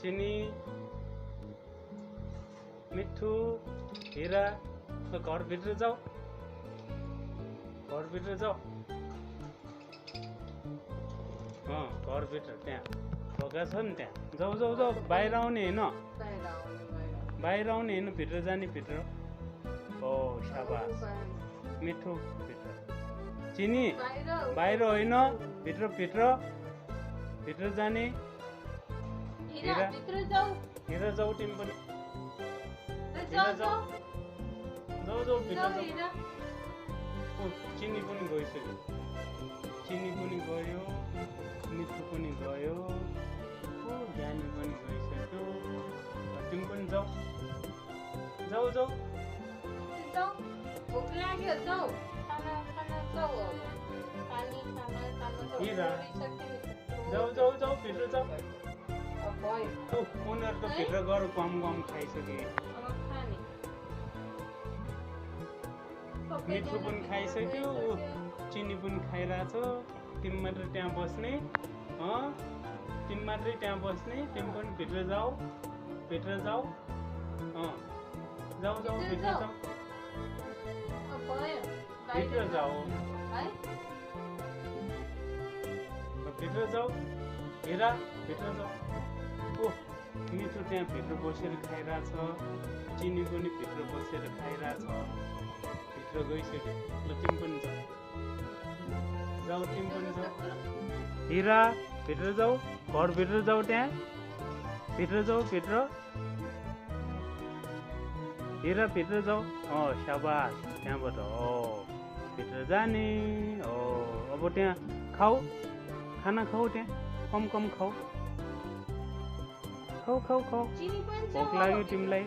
चिनी मिठू हेरा घरभित्र जाऊ घरभित्र जाऊ घरभित्र त्यहाँ ढोका छ नि त्यहाँ जाऊ जाऊ जाऊ बाहिर आउने होइन बाहिर आउने होइन भित्र जाने भित्र ओ शाबास मिठू भित्र चिनी बाहिर होइन भित्र भित्र भित्र जाने हेरा जाऊ तिमी पनि जाऊ जाऊ जाऊ भित्र जाऊ चिनी पनि गइसक्यो चिनी पनि गयो मिठू पनि गयो ज्ञानी पनि गइसक्यो तिमी पनि जाऊ जाऊ जाऊ भोक लाग्यो जाऊ हेरा जाऊ जाऊ जाऊ भित्र जाऊ उनीहरू त भित्र गएर कम खाइसके मिठू पनि खाइसक्यो चिनी पनि खाइरहेछ तिमी मात्रै त्यहाँ बस्ने तिमी मात्रै त्यहाँ बस्ने तिमी पनि भित्र जाऊ भित्र जाऊ जाऊ जाऊ भित्र जाऊ भित्र जाऊ भित्र जाऊ हेरा भित्र जाऊ मिठू त्यहाँ भित्र बसेर खाइरहेछ चिनी पनि भित्र बसेर खाइरहेछ भित्र गइसक्यो ल तिमी पनि जाऊ जाऊ तिमी पनि जाऊ हेरा भित्र जाऊ घरभित्र जाऊ त्यहाँ भित्र जाऊ भित्र हेरा भित्र जाऊ शाबास त्यहाँबाट भित्र जाने अब त्यहाँ खाऊ खाना खाऊ त्यहाँ कम खाऊ खाऊ खाऊ खाऊ भोक लाग्यो तिमीलाई